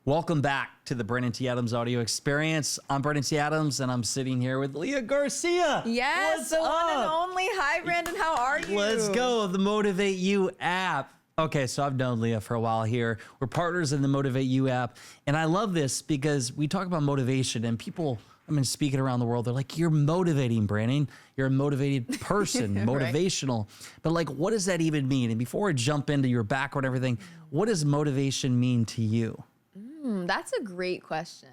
Welcome back to the Brandon T. Adams audio experience. I'm Brandon T. Adams, and I'm sitting here with Leah Garcia. Yes, What's the up? one and only. Hi, Brandon. How are you? Let's go. The MotivateYou app. Okay, so I've known Leah for a while here. We're partners in the MotivateYou app, and I love this because we talk about motivation, and people, speaking around the world, they're like, you're motivating, Brandon. You're a motivated person, motivational. But like, what does that even mean? And before I jump into your background and everything, what does motivation mean to you? That's a great question.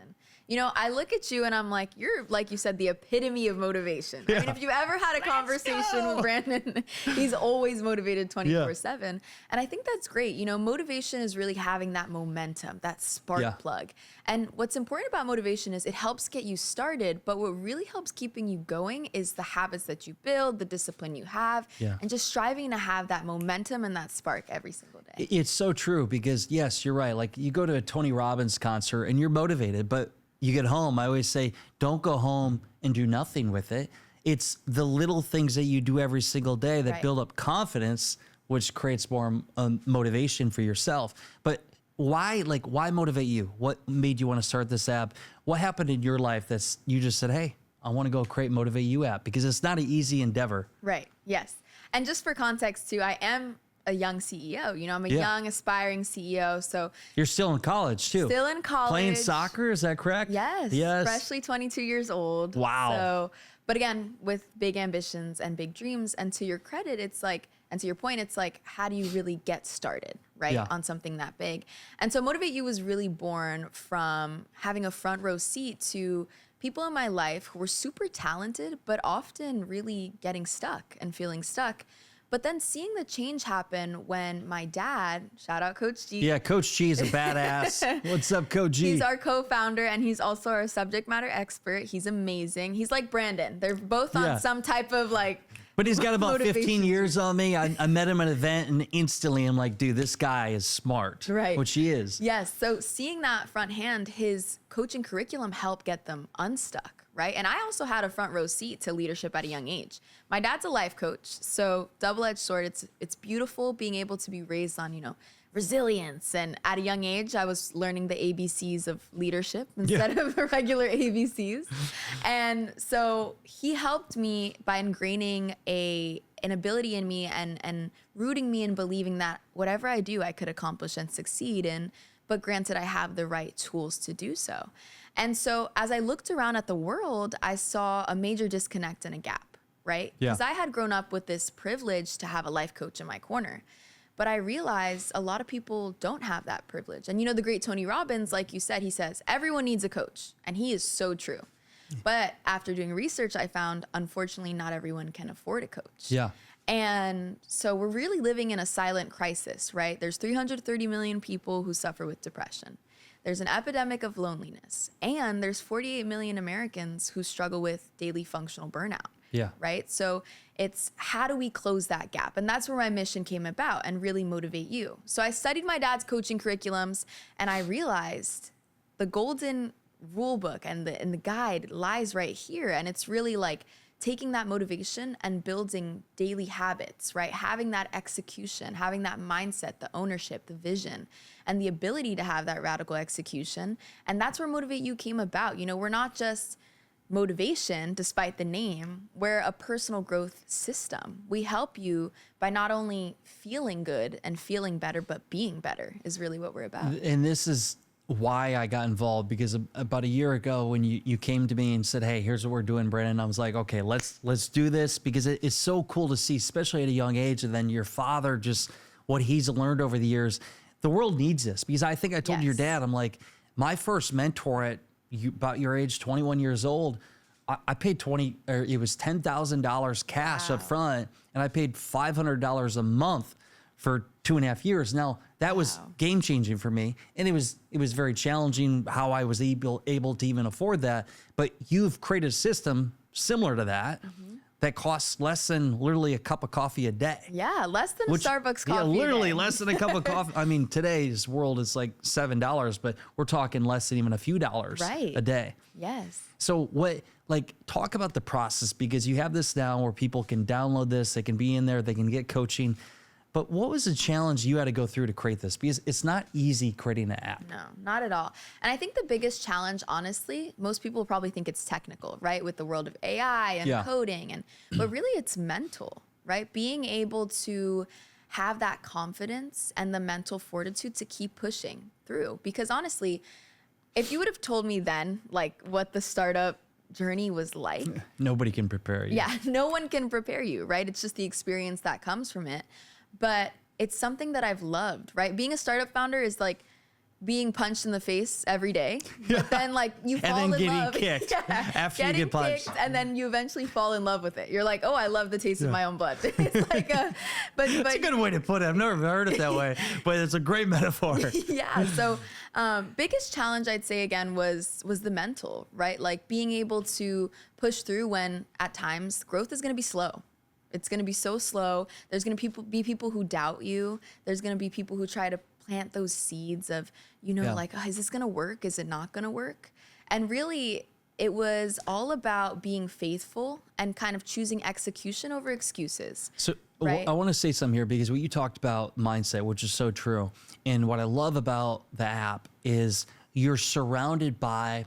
You know, I look at you and I'm like, you're, like you said, the epitome of motivation. Yeah. I mean, if you ever had a conversation with Brandon, he's always motivated 24/7. And I think that's great. You know, motivation is really having that momentum, that spark plug. And what's important about motivation is it helps get you started, but what really helps keeping you going is the habits that you build, the discipline you have, and just striving to have that momentum and that spark every single day. It's so true because, yes, you're right. Like, you go to a Tony Robbins concert and you're motivated, but you get home, I always say, don't go home and do nothing with it. It's the little things that you do every single day that build up confidence, which creates more motivation for yourself. But why motivate you? What made you want to start this app? What happened in your life that's you just said, hey, I want to go create MotivateYou app? Because it's not an easy endeavor. Right. Yes. And just for context too, I am a young CEO. You know, I'm a young aspiring CEO. So you're still in college too. Still in college. Playing soccer, is that correct? Yes. Yes. Freshly 22 years old. Wow. So, but again, with big ambitions and big dreams, and to your credit, it's like, and to your point, it's like, how do you really get started, right? On something that big. And so MotivateYou was really born from having a front row seat to people in my life who were super talented, but often really getting stuck and feeling stuck. But then seeing the change happen when my dad, shout out Coach G. Yeah, Coach G is a badass. What's up, Coach G? He's our co-founder and he's also our subject matter expert. He's amazing. He's like Brandon. They're both on some type of like But he's got about motivation. 15 years on me. I met him at an event and instantly I'm like, dude, this guy is smart. Right. Which he is. Yes. So seeing that front hand, his coaching curriculum helped get them unstuck, right? And I also had a front row seat to leadership at a young age. My dad's a life coach, so double-edged sword. It's beautiful being able to be raised on, you know, resilience. And at a young age, I was learning the ABCs of leadership instead of the regular ABCs. And so he helped me by ingraining an ability in me and rooting me in believing that whatever I do, I could accomplish and succeed in. But granted, I have the right tools to do so. And so as I looked around at the world, I saw a major disconnect and a gap, right? Because I had grown up with this privilege to have a life coach in my corner. But I realized a lot of people don't have that privilege. And you know, the great Tony Robbins, like you said, he says, everyone needs a coach. And he is so true. But after doing research, I found, unfortunately, not everyone can afford a coach. Yeah. And so we're really living in a silent crisis, right? There's 330 million people who suffer with depression. There's an epidemic of loneliness. And there's 48 million Americans who struggle with daily functional burnout. Yeah. Right? So it's how do we close that gap? And that's where my mission came about and really motivate you. So I studied my dad's coaching curriculums and I realized the golden rule book and the guide lies right here. And it's really like taking that motivation and building daily habits, right? Having that execution, having that mindset, the ownership, the vision, and the ability to have that radical execution. And that's where MotivateYou came about. You know, we're not just motivation, despite the name, we're a personal growth system. We help you by not only feeling good and feeling better, but being better is really what we're about. And this is why I got involved, because about a year ago when you came to me and said, hey, here's what we're doing, Brandon, I was like, okay, let's do this, because it's so cool to see, especially at a young age, and then your father, just what he's learned over the years. The world needs this, because I think I told your dad, I'm like, my first mentor at about your age, 21 years old, I paid it was $10,000 cash up front, and I paid $500 a month for 2.5 years. Now that was game changing for me, and it was very challenging how I was able to even afford that. But you've created a system similar to that that costs less than literally a cup of coffee a day. Yeah, less than a Starbucks coffee. Yeah, literally a day. less than a cup of coffee. I mean, today's world is like $7, but we're talking less than even a few dollars a day. Yes. So talk about the process, because you have this now where people can download this, they can be in there, they can get coaching. But what was the challenge you had to go through to create this? Because it's not easy creating an app. No, not at all. And I think the biggest challenge, honestly, most people probably think it's technical, right? With the world of AI and coding, but really it's mental, right? Being able to have that confidence and the mental fortitude to keep pushing through. Because honestly, if you would have told me then, like what the startup journey was like, nobody can prepare you. Yeah, no one can prepare you, right? It's just the experience that comes from it. But it's something that I've loved, right? Being a startup founder is like being punched in the face every day, but then like you fall in love. Kicked after you get punched. And then you eventually fall in love with it. You're like, oh, I love the taste of my own blood. It's like but it's a good way to put it. I've never heard it that way, but it's a great metaphor. Yeah. So biggest challenge I'd say again was the mental, right? Like being able to push through when at times growth is going to be slow. It's going to be so slow. There's going to be people who doubt you. There's going to be people who try to plant those seeds of, like, oh, is this going to work? Is it not going to work? And really, it was all about being faithful and kind of choosing execution over excuses. So right? I want to say something here because what you talked about mindset, which is so true. And what I love about the app is you're surrounded by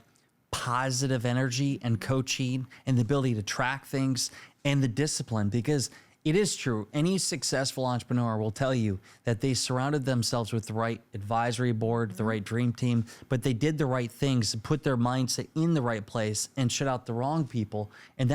positive energy and coaching and the ability to track things and the discipline, because it is true. Any successful entrepreneur will tell you that they surrounded themselves with the right advisory board, the right dream team, but they did the right things and put their mindset in the right place and shut out the wrong people. And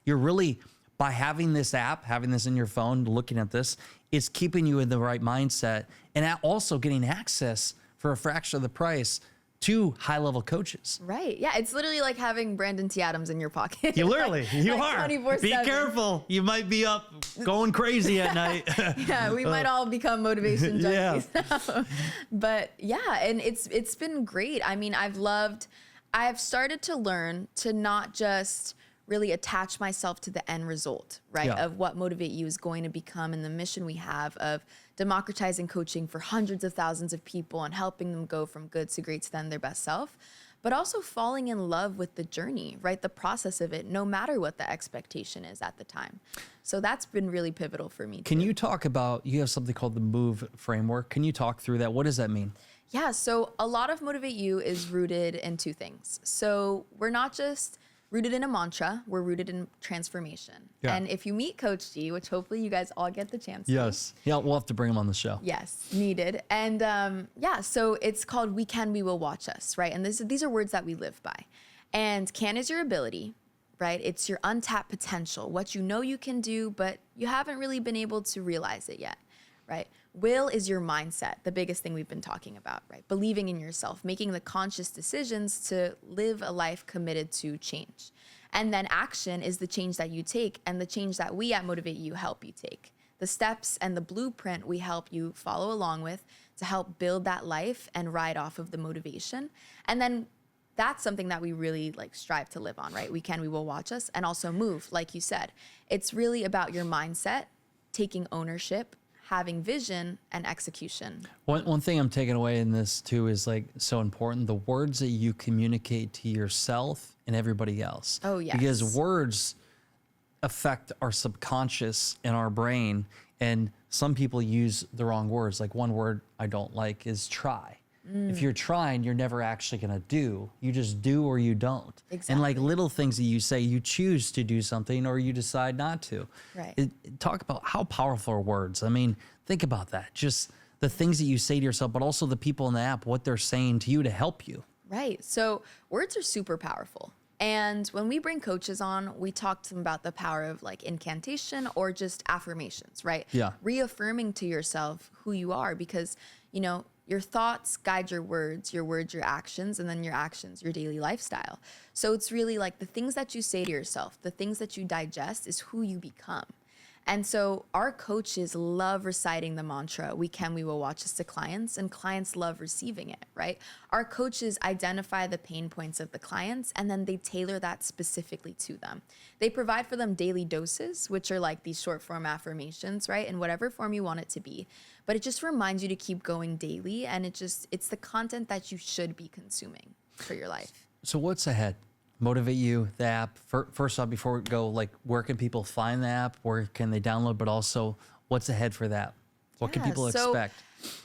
you're really, by having this app, having this in your phone, looking at this, it's keeping you in the right mindset and also getting access for a fraction of the price to high-level coaches. Right. Yeah. It's literally like having Brandon T. Adams in your pocket. You literally, you like are. 24/7. Be careful. You might be up going crazy at night. Yeah, we might all become motivation junkies now. But yeah, and it's been great. I mean, I've started to learn to not just really attach myself to the end result, right? Yeah. Of what MotivateYou is going to become and the mission we have of democratizing coaching for hundreds of thousands of people and helping them go from good to great to then their best self, but also falling in love with the journey, right? The process of it, no matter what the expectation is at the time. So that's been really pivotal for me. Can you talk about, you have something called the MOVE framework. Can you talk through that? What does that mean? Yeah, so a lot of MotivateYou is rooted in two things. So we're not just rooted in a mantra, we're rooted in transformation. Yeah. And if you meet Coach G, which hopefully you guys all get the chance to. Yes. Yeah, we'll have to bring him on the show. Yes, needed. And so it's called We Can, We Will Watch Us, right? And these are words that we live by. And can is your ability, right? It's your untapped potential, what you know you can do, but you haven't really been able to realize it yet, right? Will is your mindset, the biggest thing we've been talking about, right? Believing in yourself, making the conscious decisions to live a life committed to change. And then action is the change that you take and the change that we at MotivateYou help you take. The steps and the blueprint we help you follow along with to help build that life and ride off of the motivation. And then that's something that we really strive to live on, right? We can, we will watch us, and also move, like you said. It's really about your mindset, taking ownership, having vision and execution. One thing I'm taking away in this too is so important, the words that you communicate to yourself and everybody else. Oh, yes. Because words affect our subconscious and our brain, and some people use the wrong words. Like one word I don't like is try. If you're trying, you're never actually going to do. You just do or you don't. Exactly. And little things that you say, you choose to do something or you decide not to. Right. Talk about how powerful are words. I mean, think about that. Just the things that you say to yourself, but also the people in the app, what they're saying to you to help you. Right. So words are super powerful. And when we bring coaches on, we talk to them about the power of incantation or just affirmations, right? Yeah. Reaffirming to yourself who you are, because, your thoughts guide your words your actions, and then your actions, your daily lifestyle. So it's really the things that you say to yourself, the things that you digest is who you become. And so our coaches love reciting the mantra, we can, we will watch us, to clients, and clients love receiving it, right? Our coaches identify the pain points of the clients, and then they tailor that specifically to them. They provide for them daily doses, which are these short form affirmations, right? In whatever form you want it to be. But it just reminds you to keep going daily, and it's the content that you should be consuming for your life. So what's ahead? MotivateYou, the app. First off, before we go, where can people find the app? Where can they download? But also, what's ahead for that? What can Yeah, people so expect?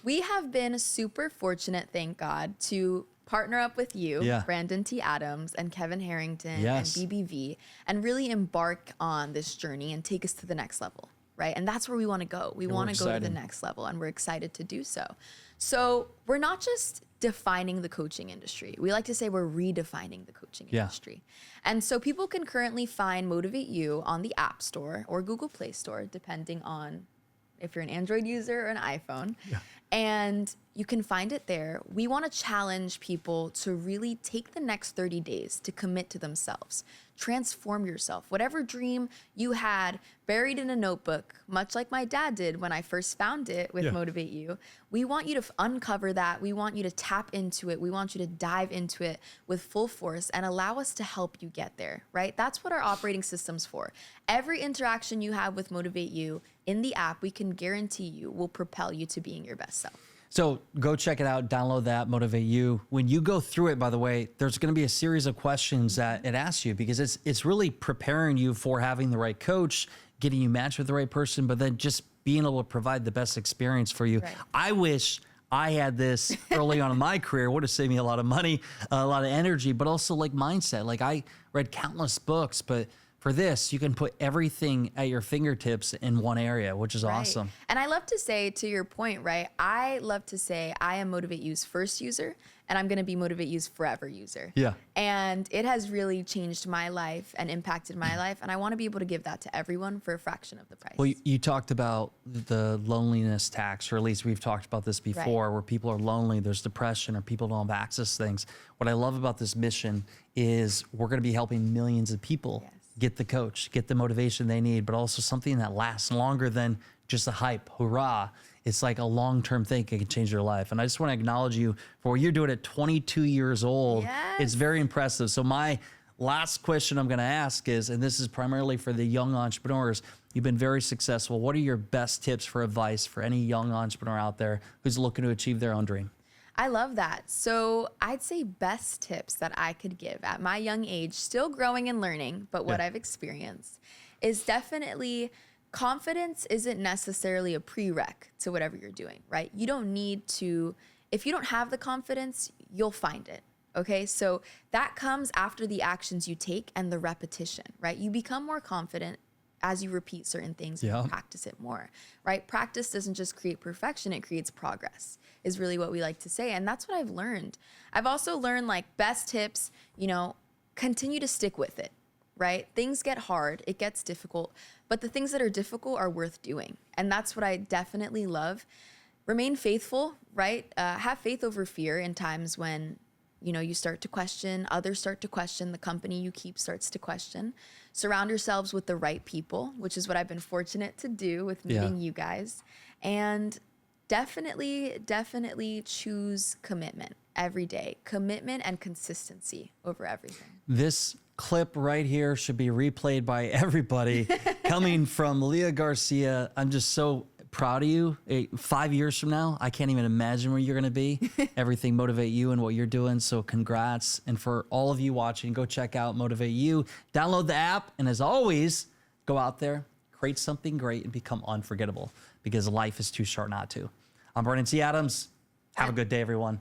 we have been super fortunate, thank God, to partner up with you, Yeah. Brandon T. Adams and Kevin Harrington Yes. and BBV, and really embark on this journey and take us to the next level, right? And that's where we want to go. We want to go to the excited. next level, and we're excited to do so. So we're not just defining the coaching industry. We like to say we're redefining the coaching Yeah. industry. And so people can currently find MotivateYou on the App Store or Google Play Store, depending on if you're an Android user or an iPhone. Yeah. And you can find it there. We want to challenge people to really take the next 30 days to commit to themselves, transform yourself. Whatever dream you had buried in a notebook, much like my dad did when I first found it with Yeah. MotivateYou, we want you to uncover that. We want you to tap into it. We want you to dive into it with full force and allow us to help you get there, right? That's what our operating system's for. Every interaction you have with MotivateYou in the app, we can guarantee you will propel you to being your best self. So go check it out, download that, MotivateYou. When you go through it, by the way, there's going to be a series of questions that it asks you because it's really preparing you for having the right coach, getting you matched with the right person, but then just being able to provide the best experience for you. Right. I wish I had this early on in my career. It would have saved me a lot of money, a lot of energy, but also like mindset. Like I read countless books, but for this, you can put everything at your fingertips in one area, which is Right. awesome. And I love to say, to your point, right? I love to say I am MotivateYou's first user, and I'm going to be MotivateYou's forever user. Yeah. And it has really changed my life and impacted my life, and I want to be able to give that to everyone for a fraction of the price. Well, you talked about the loneliness tax, or at least we've talked about this before, where people are lonely, there's depression, or people don't have access to things. What I love about this mission is we're going to be helping millions of people get the coach, get the motivation they need, but also something that lasts longer than just a hype, hurrah. It's like a long-term thing. It can change your life. And I just want to acknowledge you for what you're doing at 22 years old. Yes. It's very impressive. So my last question I'm going to ask is, and this is primarily for the young entrepreneurs, you've been very successful. What are your best tips for advice for any young entrepreneur out there who's looking to achieve their own dream? I love that. So I'd say best tips that I could give at my young age, still growing and learning, but what I've experienced is definitely confidence isn't necessarily a prereq to whatever you're doing, right? You don't need to, if you don't have the confidence, you'll find it. Okay. So that comes after the actions you take and the repetition, right? You become more confident as you repeat certain things and you practice it more, right? Practice doesn't just create perfection, it creates progress, is really what we like to say. And that's what I've learned. I've also learned, like, best tips, continue to stick with it, right? Things get hard, it gets difficult, but the things that are difficult are worth doing. And that's what I definitely love. Remain faithful, right? Have faith over fear in times when you start to question, others start to question, the company you keep starts to question. Surround yourselves with the right people, which is what I've been fortunate to do with meeting you guys. And definitely choose commitment every day. Commitment and consistency over everything. This clip right here should be replayed by everybody. Coming from Leah Garcia, I'm just so proud of you. 5 years from now, I can't even imagine where you're going to be. Everything MotivateYou and what you're doing. So congrats. And for all of you watching, go check out MotivateYou. Download the app. And as always, go out there, create something great, and become unforgettable, because life is too short not to. I'm Brandon T. Adams. Have a good day, everyone.